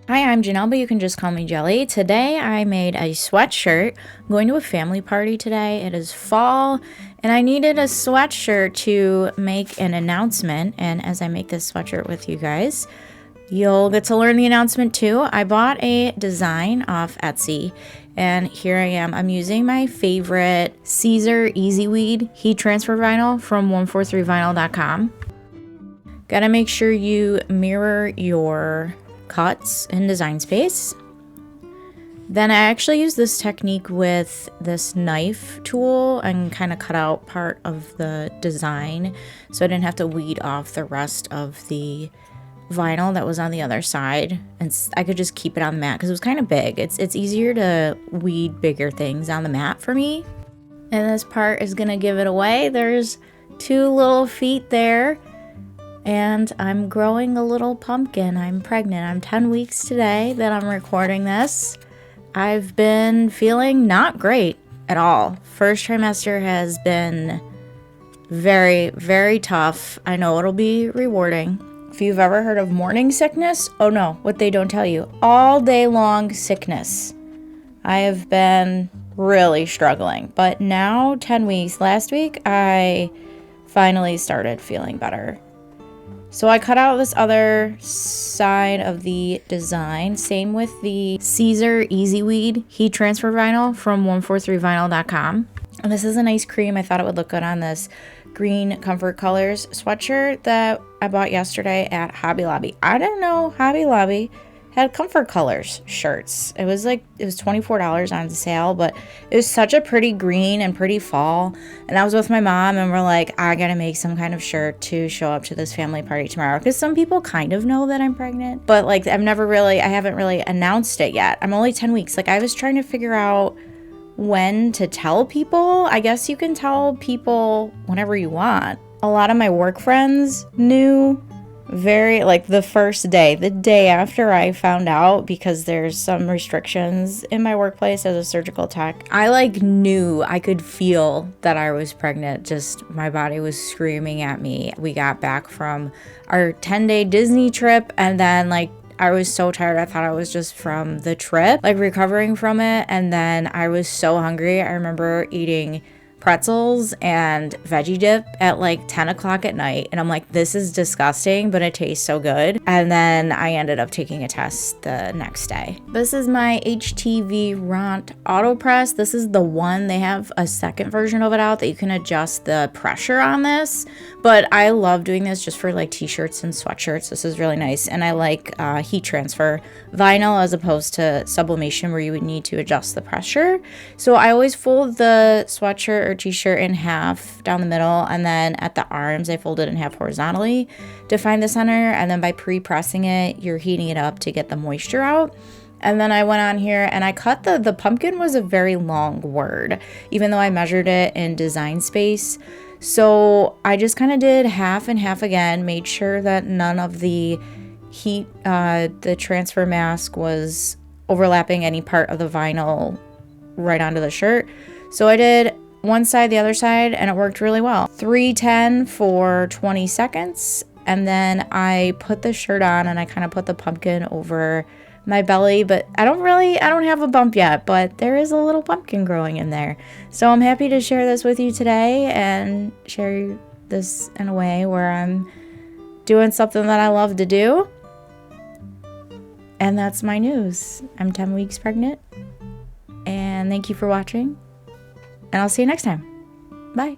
Hi, I'm Janelle, but you can just call me Jelly. Today I made a sweatshirt. I'm going to a family party today. It is fall, and I needed a sweatshirt to make an announcement. And as I make this sweatshirt with you guys, you'll get to learn the announcement too. I bought a design off Etsy, and here I am. I'm using my favorite Caesar Easy Weed heat transfer vinyl from 143vinyl.com. Gotta make sure you mirror your cuts in design space. Then I actually use this technique with this knife tool and kind of cut out part of the design so I didn't have to weed off the rest of the vinyl that was on the other side, and I could just keep it on the mat because it was kind of big. It's easier to weed bigger things on the mat for me. And this part is gonna give it away. There's two little feet there. And I'm growing a little pumpkin. I'm pregnant. I'm 10 weeks today that I'm recording this. I've been feeling not great at all. First trimester has been very, very tough. I know it'll be rewarding. If you've ever heard of morning sickness, oh no, what they don't tell you. All day long sickness. I have been really struggling. But now, 10 weeks, last week, I finally started feeling better. So I cut out this other side of the design. Same with the Caesar Easy Weed heat transfer vinyl from 143vinyl.com. And this is a nice cream. I thought it would look good on this green Comfort Colors sweatshirt that I bought yesterday at Hobby Lobby. I didn't know Hobby Lobby had Comfort Colors shirts. It was $24 on sale, but it was such a pretty green and pretty fall. And I was with my mom and we're like, I gotta make some kind of shirt to show up to this family party tomorrow. Because some people kind of know that I'm pregnant, but like I haven't really announced it yet. I'm only 10 weeks. Like I was trying to figure out when to tell people. I guess you can tell people whenever you want. A lot of my work friends knew the first day, the day after I found out, because there's some restrictions in my workplace as a surgical tech. I knew, I could feel that I was pregnant. Just my body was screaming at me. We got back from our 10-day Disney trip, and then I was so tired. I thought I was just from the trip, recovering from it. And then I was so hungry. I remember eating pretzels and veggie dip at 10 o'clock at night. And I'm like, this is disgusting, but it tastes so good. And then I ended up taking a test the next day. This is my HTV Ront Auto Press. This is the one. They have a second version of it out that you can adjust the pressure on this. But I love doing this just for t-shirts and sweatshirts. This is really nice. And I like heat transfer vinyl as opposed to sublimation where you would need to adjust the pressure. So I always fold the sweatshirt or t-shirt in half down the middle, and then at the arms I fold it in half horizontally to find the center, and then by pre-pressing it you're heating it up to get the moisture out. And then I went on here and I cut the pumpkin was a very long word, even though I measured it in design space. So I just kind of did half and half again, made sure that none of the heat, the transfer mask was overlapping any part of the vinyl right onto the shirt. So I did one side, the other side, and it worked really well. 310 for 20 seconds, and then I put the shirt on and I kind of put the pumpkin over my belly, but I don't have a bump yet, but there is a little pumpkin growing in there. So I'm happy to share this with you today and share this in a way where I'm doing something that I love to do. And that's my news. I'm 10 weeks pregnant. And thank you for watching. And I'll see you next time. Bye.